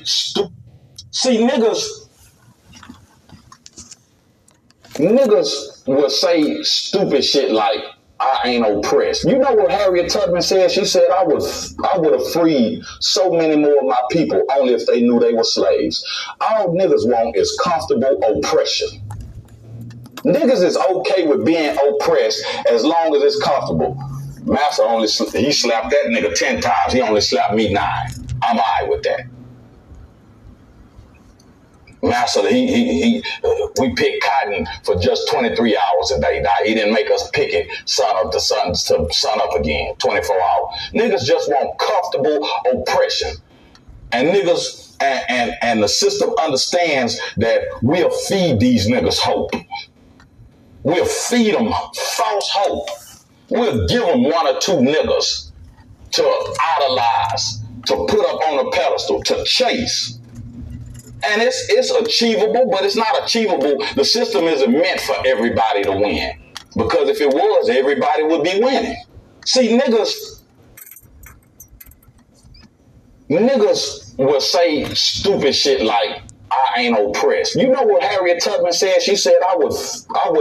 See, niggas will say stupid shit like, I ain't oppressed. You know what Harriet Tubman said? She said, I would have freed so many more of my people only if they knew they were slaves. All niggas want is comfortable oppression. Niggas is okay with being oppressed as long as it's comfortable. Master he slapped that nigga 10 times. He only slapped me 9. I'm alright with that. Master, we picked cotton for just 23 hours a day. Now, he didn't make us pick it sun up to sun up again, 24 hours. Niggas just want comfortable oppression. And niggas, and the system understands that we'll feed these niggas hope. We'll feed them false hope. We'll give them 1 or 2 niggas to idolize, to put up on a pedestal, to chase. And it's achievable, but it's not achievable. The system isn't meant for everybody to win. Because if it was, everybody would be winning. See, niggas will say stupid shit like, I ain't oppressed. You know what Harriet Tubman said? She said, I would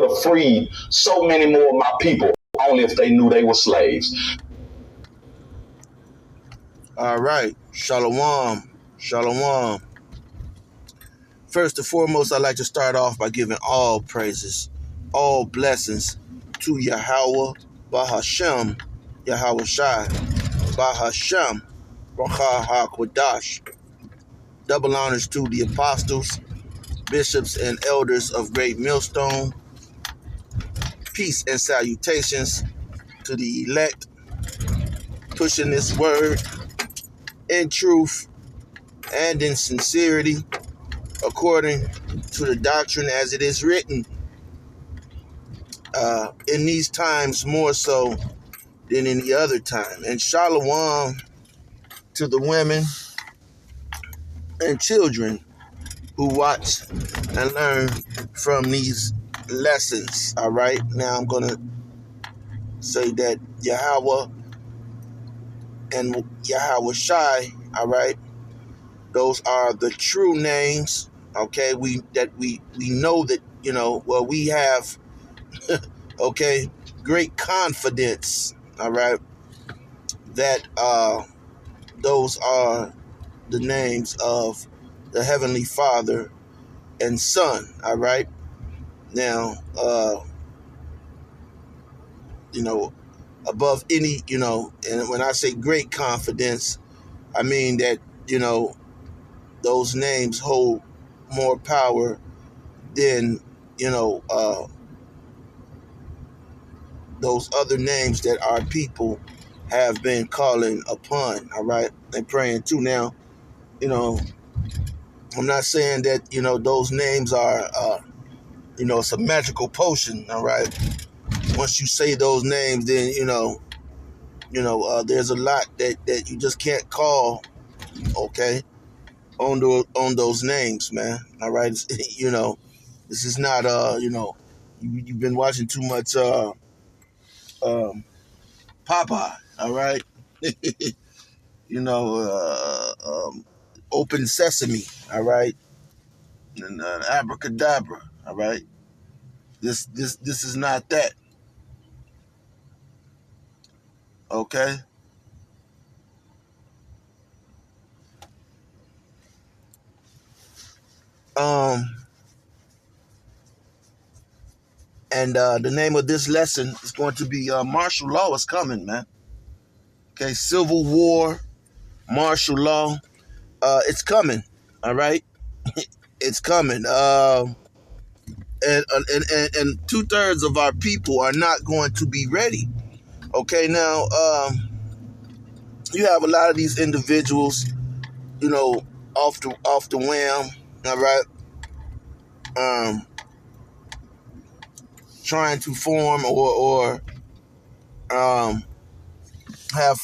have freed so many more of my people only if they knew they were slaves. All right. Shalom. Shalom. First and foremost, I'd like to start off by giving all praises, all blessings to Yahweh Bahashem, Yahweh Shai, Bahashem, Racha HaKodash. Double honors to the apostles, bishops, and elders of Great Millstone. Peace and salutations to the elect, pushing this word in truth and in sincerity, according to the doctrine as it is written. In these times more so than any other time. And shalom to the women and children who watch and learn from these lessons. All right. Now I'm going to say that Yahweh and Yahweh Shai. All right. Those are the true names. Okay. We know that, we have, okay, great confidence. All right. That those are the names of the Heavenly Father and Son. All right. Now, above any, and when I say great confidence, I mean that, those names hold more power than, those other names that our people have been calling upon. All right. And praying too. Now, I'm not saying that, those names are, it's a magical potion. All right. Once you say those names, then, there's a lot that you just can't call, okay, on those names, man. All right. This is not, you've been watching too much Popeye. All right. Open Sesame. All right. And Abracadabra. All right. This is not that. Okay. And the name of this lesson is going to be martial law is coming, man. Okay, Civil War, martial law, it's coming. All right, it's coming. And 2/3 of our people are not going to be ready. Okay, now you have a lot of these individuals, off the whim. All right, trying to form or have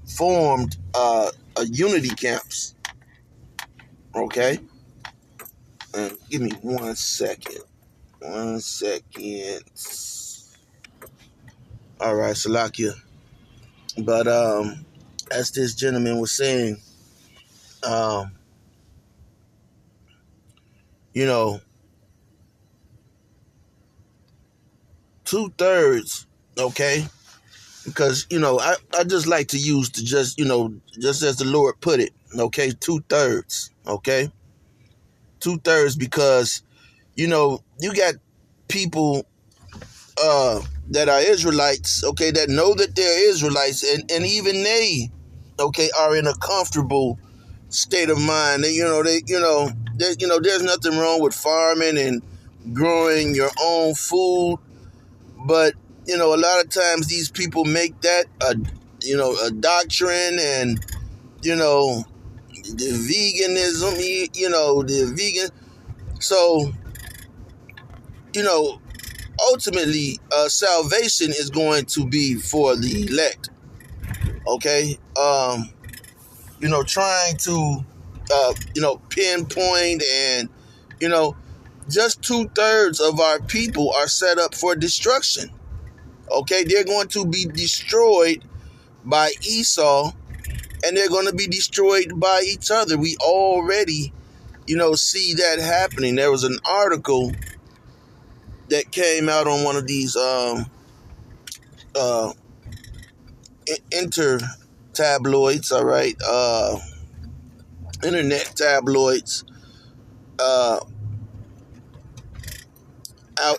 formed a unity camps. Okay, give me 1 second. 1 second. All right, Salakia. But as this gentleman was saying, you know, 2/3, okay? Because, I just like to use just as the Lord put it, okay? 2/3, okay? 2/3 because, you got people that are Israelites, okay, that know that they're Israelites, and even they, okay, are in a comfortable state of mind. There's nothing wrong with farming and growing your own food, but a lot of times these people make that a doctrine, and the veganism, the vegan. So ultimately, salvation is going to be for the elect. Okay, trying to pinpoint, and just 2/3 of our people are set up for destruction. Okay, they're going to be destroyed by Esau, and they're going to be destroyed by each other. We already, see that happening. There was an article that came out on one of these tabloids, all right, internet tabloids, out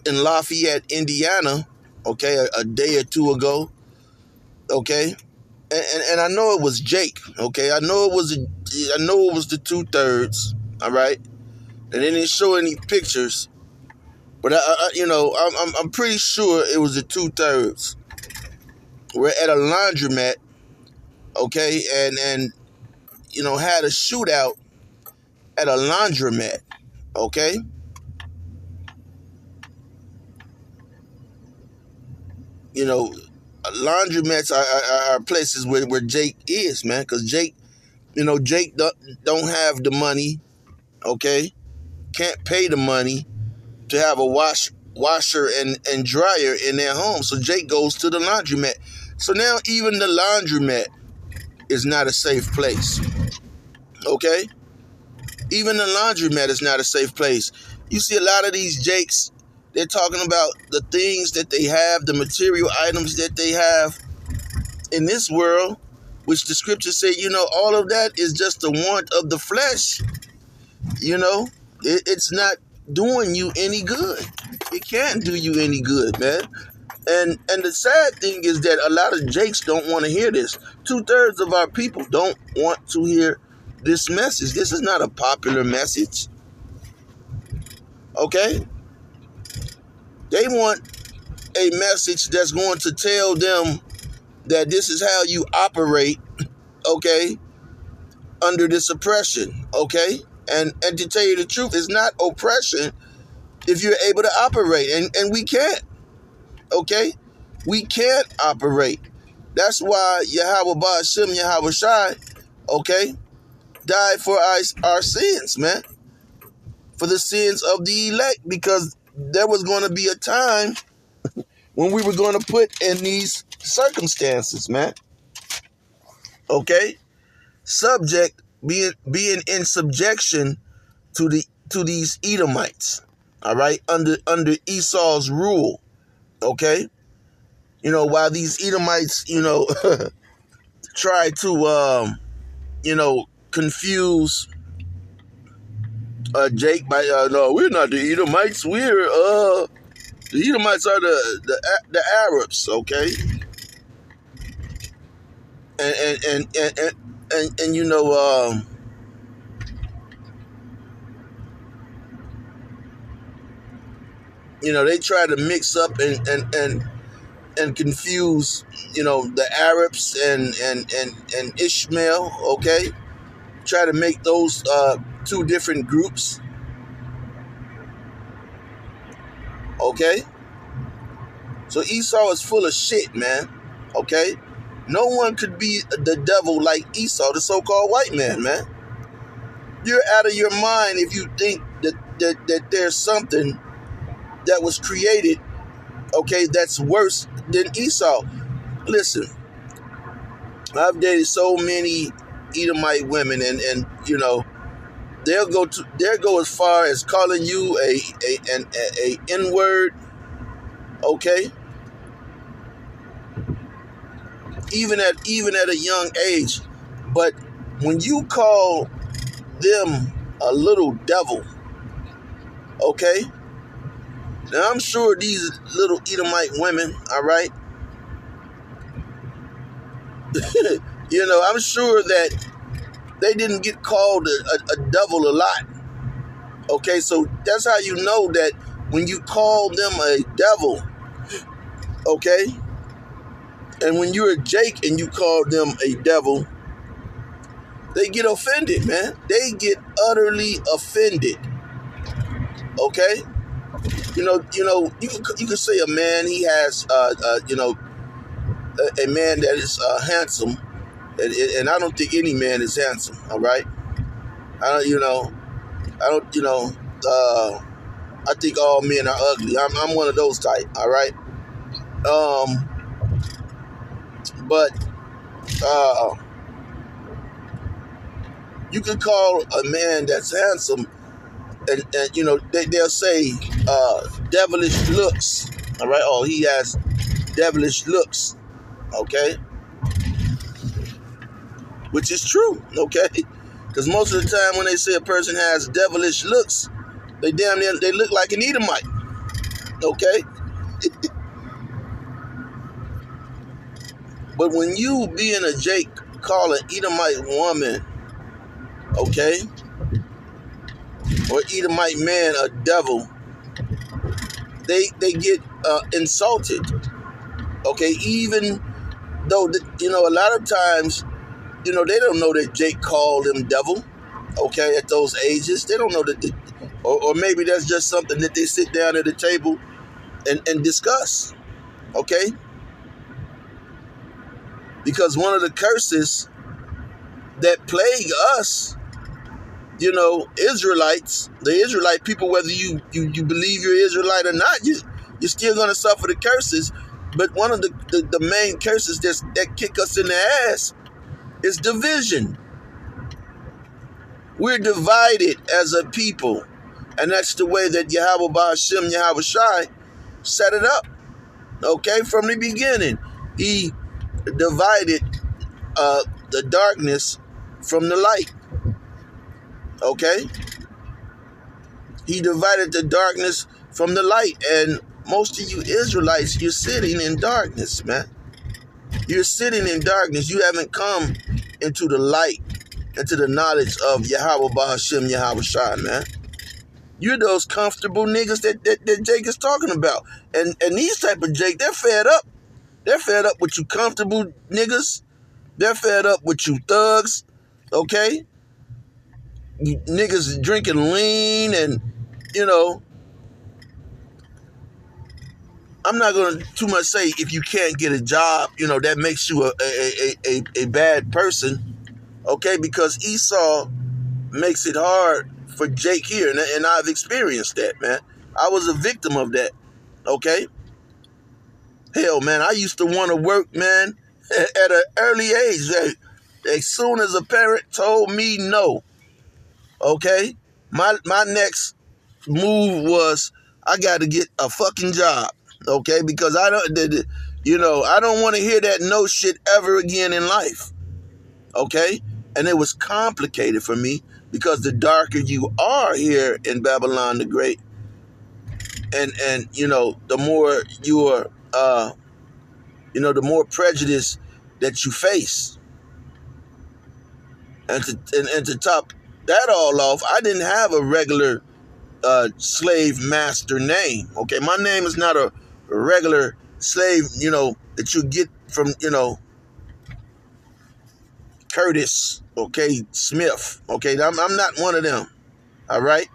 in Lafayette, Indiana, okay, a day or two ago, okay, and I know it was Jake, okay, I know it was the 2/3, all right, and they didn't show any pictures, but I'm pretty sure it was the 2/3. We're at a laundromat, okay, and had a shootout at a laundromat, okay. Laundromats are places where Jake is, man, because Jake don't have the money, okay, can't pay the money to have a washer and dryer in their home, so Jake goes to the laundromat. So now even the laundromat is not a safe place, okay? Even the laundromat is not a safe place. You see a lot of these Jakes, they're talking about the things that they have, the material items that they have in this world, which the scriptures say, all of that is just the want of the flesh. It's not doing you any good. It can't do you any good, man. And the sad thing is that a lot of Jakes don't want to hear this. 2/3 of our people don't want to hear this message. This is not a popular message. Okay? They want a message that's going to tell them that this is how you operate, okay, under this oppression, okay? And to tell you the truth, it's not oppression if you're able to operate. And we can't, okay? We can't operate. That's why Yahweh Ba'ashem Yahweh Shai, okay, died for our sins, man. For the sins of the elect, because there was going to be a time when we were going to put in these circumstances, man. Okay? Being in subjection to these Edomites. All right? Under Esau's rule. Okay? While these Edomites, try to confuse Jake by no, we're not the Edomites. We're the Edomites are the Arabs, okay? And they try to mix up and confuse the Arabs and Ishmael, okay? Try to make those two different groups, okay? So Esau is full of shit, man, okay? No one could be the devil like Esau, the so-called white man, man. You're out of your mind if you think that there's something that was created, okay, that's worse than Esau. Listen, I've dated so many Edomite women, and they'll go as far as calling you a N-word, okay? Even at a young age. But when you call them a little devil, okay? Now I'm sure these little Edomite women, all right? I'm sure that they didn't get called a devil a lot. Okay, so that's how you know that when you call them a devil, okay, and when you're a Jake and you call them a devil, they get offended, man. They get utterly offended. Okay, you can say a man, he has a man that is handsome, and I don't think any man is handsome. All right, I think all men are ugly. I'm one of those type. All right, but you can call a man that's handsome, and they'll say devilish looks. All right, oh, he has devilish looks. Okay, which is true. Okay, because most of the time when they say a person has devilish looks, they look like an Edomite. Okay. But when you, being a Jake, call an Edomite woman, okay, or Edomite man a devil, they get insulted. Okay, even though a lot of times they don't know that Jake called them devil. Okay, at those ages, they don't know that, or maybe that's just something that they sit down at the table and discuss. Okay. Because one of the curses that plague us, Israelites, the Israelite people, whether you believe you're Israelite or not, you're still going to suffer the curses. But one of the main curses that kick us in the ass is division. We're divided as a people. And that's the way that Yahweh Ba'ashem, Yahweh Shai set it up. Okay, from the beginning. He divided the darkness from the light. Okay? He divided the darkness from the light. And most of you Israelites, you're sitting in darkness, man. You're sitting in darkness. You haven't come into the light, into the knowledge of Yahweh Ba'ashem, Yahweh Shai, man. You're those comfortable niggas that Jake is talking about. And these type of Jake, they're fed up. They're fed up with you comfortable niggas. They're fed up with you thugs. Okay? You niggas drinking lean and, I'm not going to too much say if you can't get a job, that makes you a bad person. Okay? Because Esau makes it hard for Jake here. And I've experienced that, man. I was a victim of that. Okay? Hell, man, I used to want to work, man, at an early age. As soon as a parent told me no, okay, my next move was I got to get a fucking job, okay, because I don't want to hear that no shit ever again in life, okay, and it was complicated for me because the darker you are here in Babylon the Great, and the more you're the more prejudice that you face. And to top that all off, I didn't have a regular slave master name. Okay, my name is not a regular slave, that you get from, Curtis, okay, Smith. Okay, I'm not one of them. All right.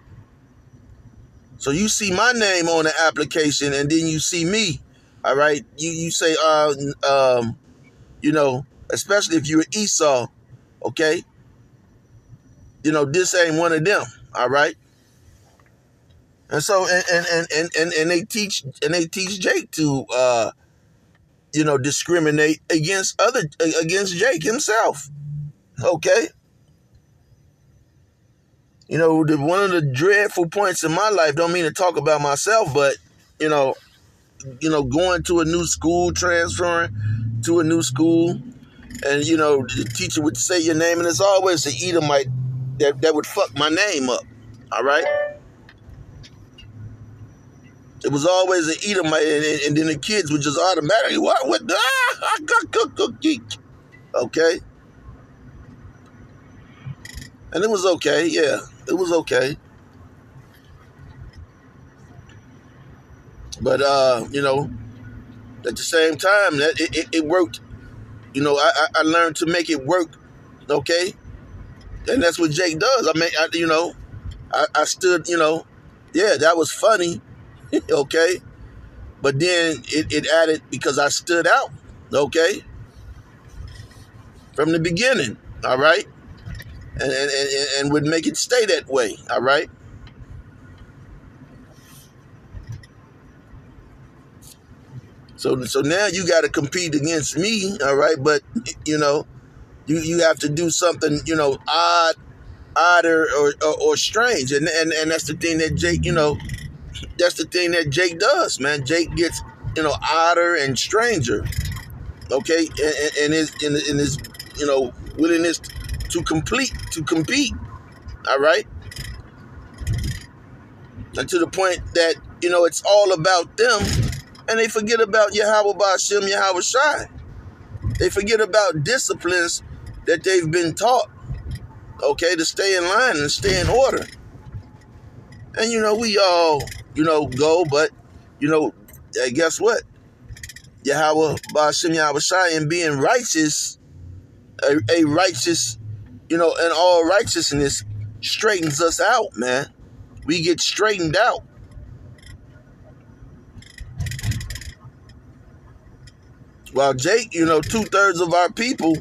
So you see my name on the application, and then you see me. All right, you say, especially if you're Esau, okay, this ain't one of them. All right, and so and they teach Jake to discriminate against Jake himself, okay. One of the dreadful points in my life, don't mean to talk about myself, but, going to a new school, transferring to a new school, and, the teacher would say your name, and it's always an Edomite that would fuck my name up, all right? It was always an Edomite, and then the kids would just automatically, okay? And it was okay, yeah, it was okay. But, at the same time, that it worked. I learned to make it work, okay? And that's what Jake does. I stood, yeah, that was funny, okay? But then it added, because I stood out, okay? From the beginning, all right? And would make it stay that way, all right? So now you got to compete against me, all right? But, you have to do something, odder or strange. And that's the thing that Jake, that's the thing that Jake does, man. Jake gets, odder and stranger, okay? And his willingness to compete, all right? And to the point that, it's all about them, and they forget about Yahweh Ba'ashem, Yahweh Shai. They forget about disciplines that they've been taught, okay, to stay in line and stay in order. And, we all, go, but, guess what? Yahweh Ba'ashem, Yahweh Shai, and being righteous, a righteous, and all righteousness straightens us out, man. We get straightened out. While Jake, 2/3 of our people,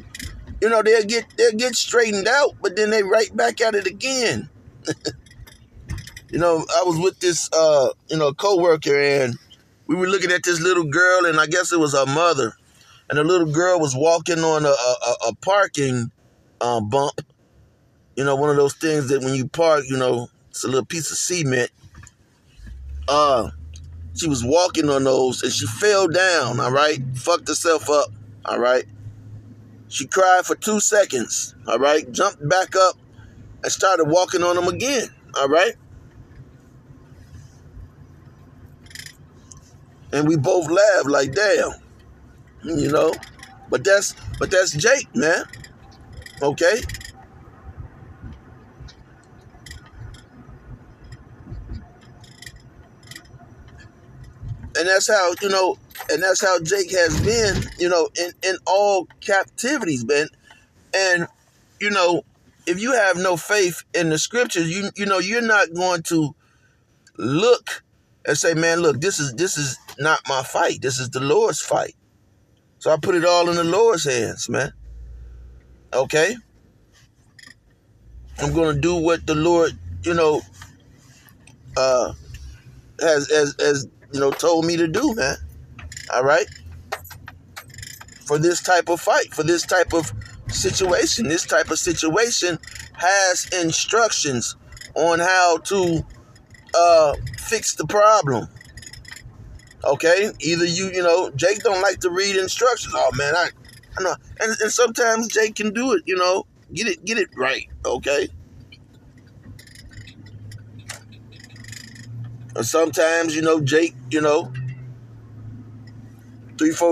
they'll get straightened out, but then they right back at it again. I was with this, coworker, and we were looking at this little girl, and I guess it was her mother, and the little girl was walking on a parking bump. One of those things that when you park, it's a little piece of cement. She was walking on those, and she fell down, all right? Fucked herself up, all right? She cried for 2 seconds, all right? Jumped back up and started walking on them again, all right? And we both laughed like, damn, But that's Jake, man, okay? And that's how, Jake has been, in all captivities, man. And, if you have no faith in the scriptures, you're not going to look and say, man, look, this is not my fight. This is the Lord's fight. So I put it all in the Lord's hands, man. Okay? I'm going to do what the Lord, has told me to do, man. All right? For this type of fight, for this type of situation. This type of situation has instructions on how to fix the problem. Okay? Either Jake don't like to read instructions. Oh, man, I know. And sometimes Jake can do it, get it right, okay? Or sometimes, Jake, 3-4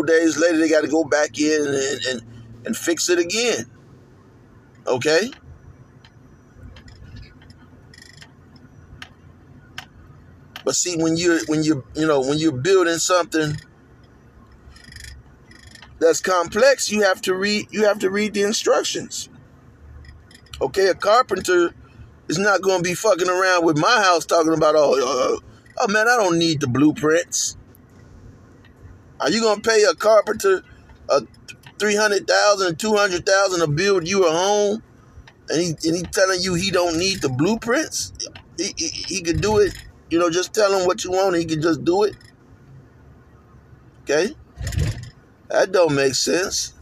days later, they got to go back in and fix it again. Okay? But see, when you're building something that's complex, you have to read the instructions. Okay, a carpenter is not going to be fucking around with my house talking about, oh man, I don't need the blueprints. Are you going to pay a carpenter $300,000, $200,000 to build you a home, and he telling you he don't need the blueprints? He could do it. Just tell him what you want, and he can just do it. Okay? That don't make sense.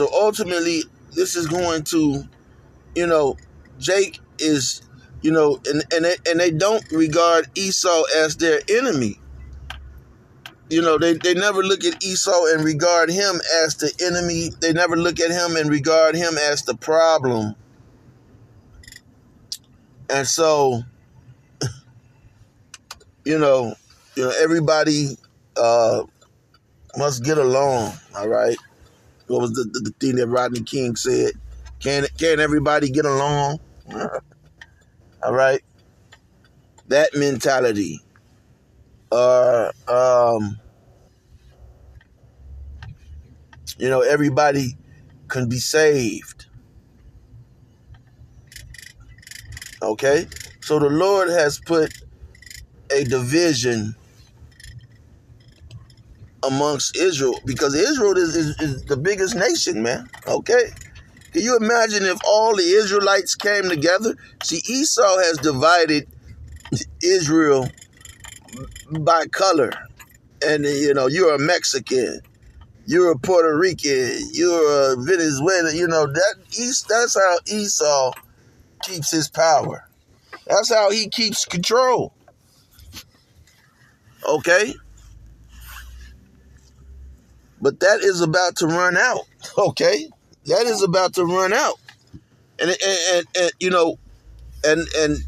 So ultimately, this is going to, Jake is, and they don't regard Esau as their enemy. They never look at Esau and regard him as the enemy. They never look at him and regard him as the problem. And so, everybody must get along, all right? What was the thing that Rodney King said? Can everybody get along? All right? That mentality. Everybody can be saved. Okay? So the Lord has put a division amongst Israel, because Israel is the biggest nation, man. Okay? Can you imagine if all the Israelites came together? See, Esau has divided Israel by color. And, you're a Mexican. You're a Puerto Rican. You're a Venezuelan. That's how Esau keeps his power. That's how he keeps control. Okay? But that is about to run out. Okay? That is about to run out. And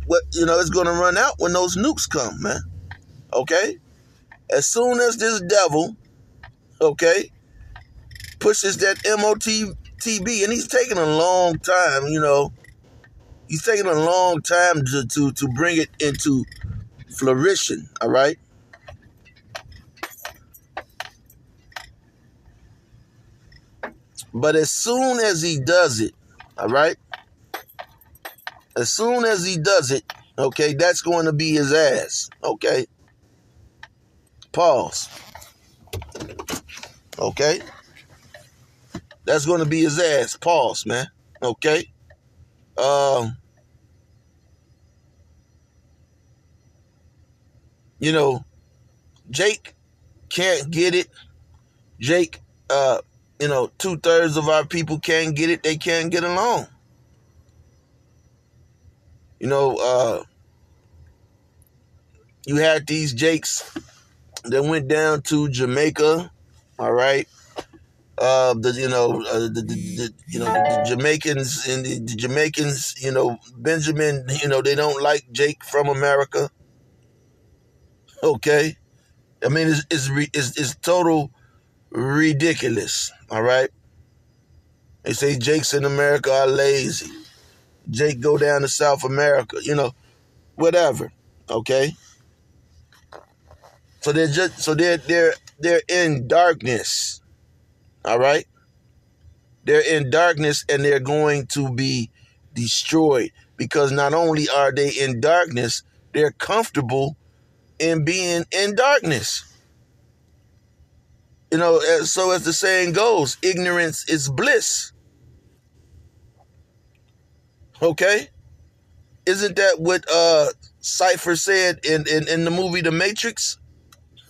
what, it's going to run out when those nukes come, man. Okay? As soon as this devil, okay, pushes that MOTB, and he's taking a long time, he's taking a long time to bring it into flourishing, all right? But as soon as he does it, all right? As soon as he does it, okay, that's going to be his ass, okay? Pause. Okay? That's going to be his ass. Pause, man. Okay? Jake can't get it. Jake, 2/3 of our people can't get it. They can't get along. You had these Jakes that went down to Jamaica, all right? The Jamaicans and the Jamaicans, Benjamin, they don't like Jake from America. Okay, I mean it's total ridiculous. All right, they say Jakes in America are lazy. Jake go down to South America, whatever. Okay, so they're in darkness. All right, they're in darkness and they're going to be destroyed, because not only are they in darkness, they're comfortable in being in darkness. So as the saying goes, ignorance is bliss. Okay? Isn't that what Cypher said in the movie The Matrix?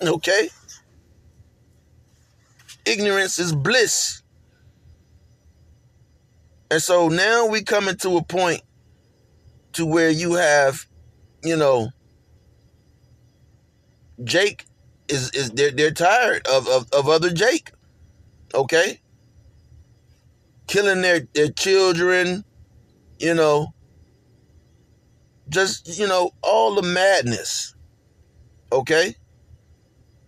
Okay? Ignorance is bliss. And so now we coming to a point to where you have, Jake they're tired of other Jake. Okay? Killing their children, just, all the madness. Okay?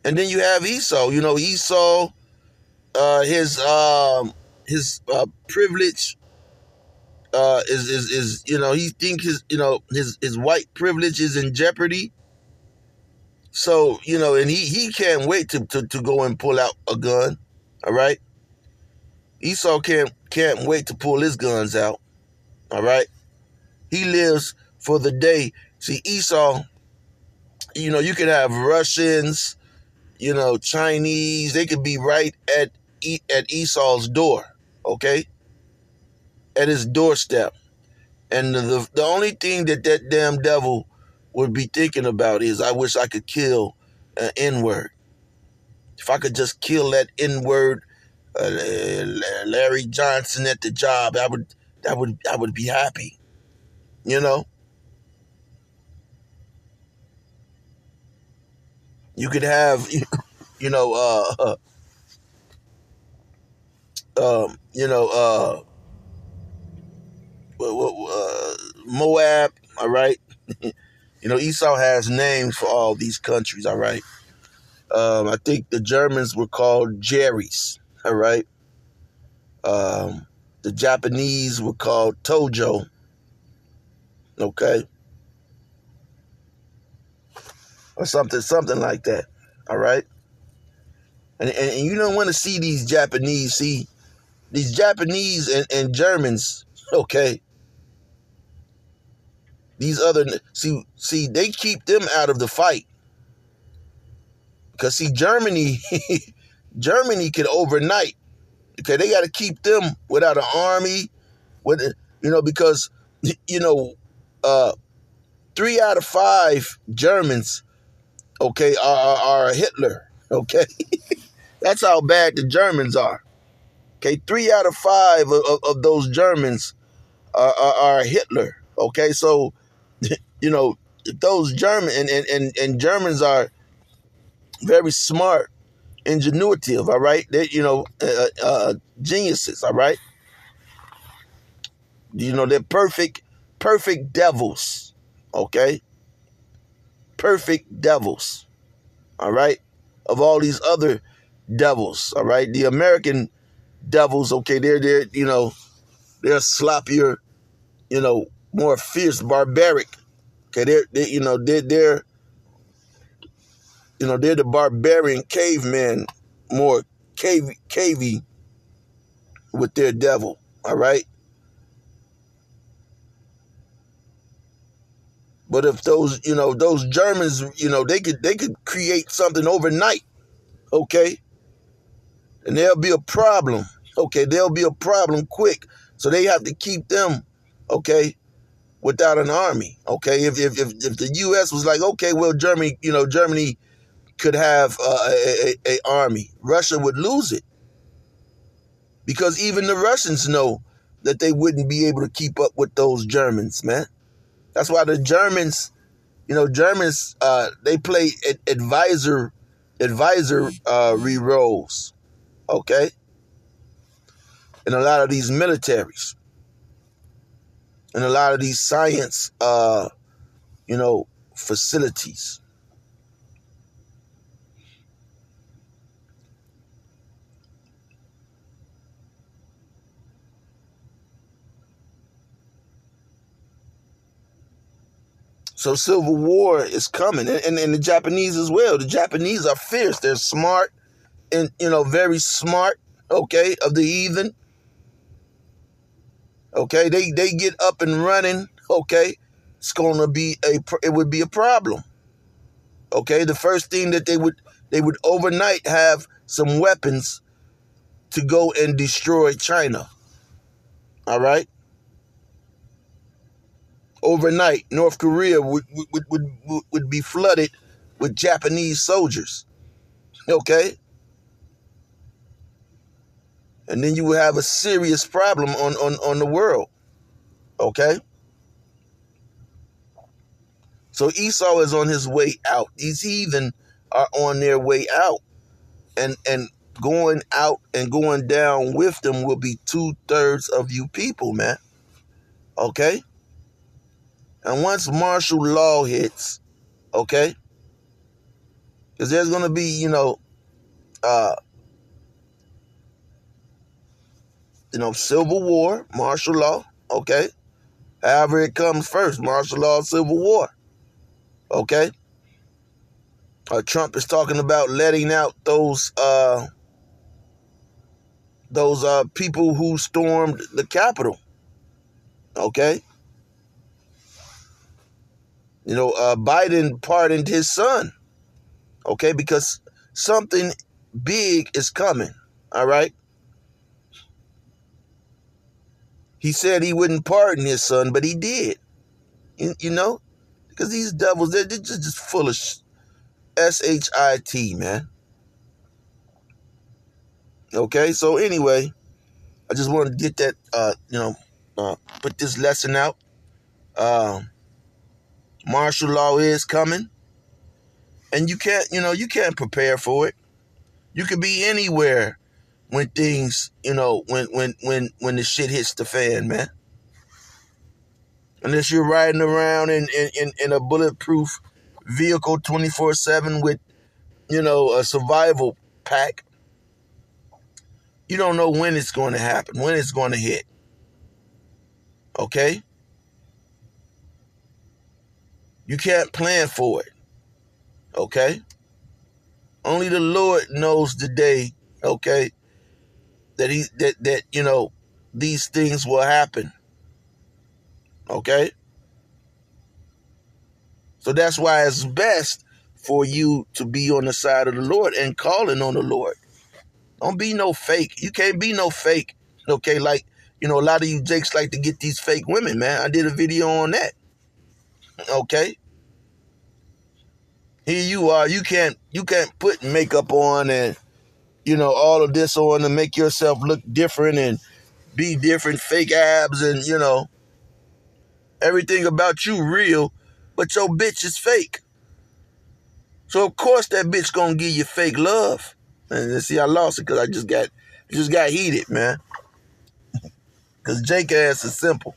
And then you have Esau. Esau, his privilege is he thinks his white privilege is in jeopardy. So, and he can't wait to go and pull out a gun. All right? Esau can't wait to pull his guns out. All right? He lives for the day. See, Esau, you could have Russians, Chinese, they could be right at Esau's door, okay? At his doorstep. And the only thing that damn devil would be thinking about is, I wish I could kill an N-word. If I could just kill that N-word Larry Johnson at the job, I would be happy. You know, you could have, you know, you know, Moab. All right, you know, Esau has names for all these countries. All right, I think the Germans were called Jerry's. All right, the Japanese were called Tojo. Okay, or something like that. All right. And you don't want to see these Japanese, and Germans, okay? These other, they keep them out of the fight. Because, Germany, Germany could overnight. Okay, they got to keep them without an army, because, 3 out of 5 Germans, okay, are Hitler, okay? That's how bad the Germans are. Okay, 3 out of 5 of those Germans are Hitler. Okay, so those German and Germans are very smart, ingenuitive. All right, they geniuses. All right, they're perfect devils. Okay, perfect devils. All right, of all these other devils. All right, the American devils. Okay, they're sloppier, more fierce, barbaric. Okay, they're the barbarian cavemen, more cavey with their devil. All right, but if those Germans, they could create something overnight. Okay, and there'll be a problem. Okay, there'll be a problem quick. So they have to keep them, okay, without an army. Okay, if the U.S. was like, okay, well, Germany could have a army, Russia would lose it, because even the Russians know that they wouldn't be able to keep up with those Germans, man. That's why the Germans, they play advisory roles, okay, in a lot of these militaries, in a lot of these science, facilities. So civil war is coming, and the Japanese as well. The Japanese are fierce. They're smart, and very smart. Okay, of the heathen. Okay, they get up and running. Okay, it would be a problem. Okay, the first thing that they would overnight have some weapons to go and destroy China. All right. Overnight, North Korea would be flooded with Japanese soldiers. Okay? And then you would have a serious problem on the world. Okay? So Esau is on his way out. These heathen are on their way out. And going out and going down with them will be 2/3 of you people, man. Okay? And once martial law hits, okay, because there's going to be, civil war, martial law, okay? However it comes first, martial law, civil war, okay? Trump is talking about letting out those people who stormed the Capitol, okay? Biden pardoned his son, okay, because something big is coming, all right? He said he wouldn't pardon his son, but he did, because these devils, they're just full of shit, man. Okay, so anyway, I just wanted to get that, put this lesson out. Martial law is coming, and you can't prepare for it. You could be anywhere when things, when the shit hits the fan, man. Unless you're riding around in a bulletproof vehicle 24/7 with, a survival pack, you don't know when it's going to happen, when it's going to hit. Okay? You can't plan for it. Okay? Only the Lord knows the day, okay, that these things will happen. Okay? So that's why it's best for you to be on the side of the Lord and calling on the Lord. Don't be no fake. You can't be no fake. Okay, like, a lot of you jakes like to get these fake women, man. I did a video on that. Okay? Here you are. You can't put makeup on and, all of this on to make yourself look different and be different, fake abs and, everything about you real, but your bitch is fake. So of course that bitch gonna give you fake love. And see, I lost it because I just got heated, man. Because Jake ass is simple.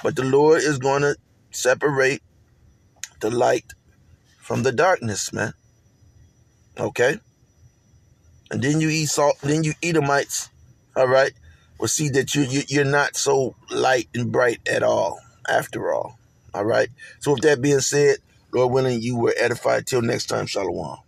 But the Lord is gonna separate the light from the darkness, man. Okay? And then you Edomites, all right, will see that you're not so light and bright at all, after all. All right? So with that being said, Lord willing, you were edified. Till next time, Shalom.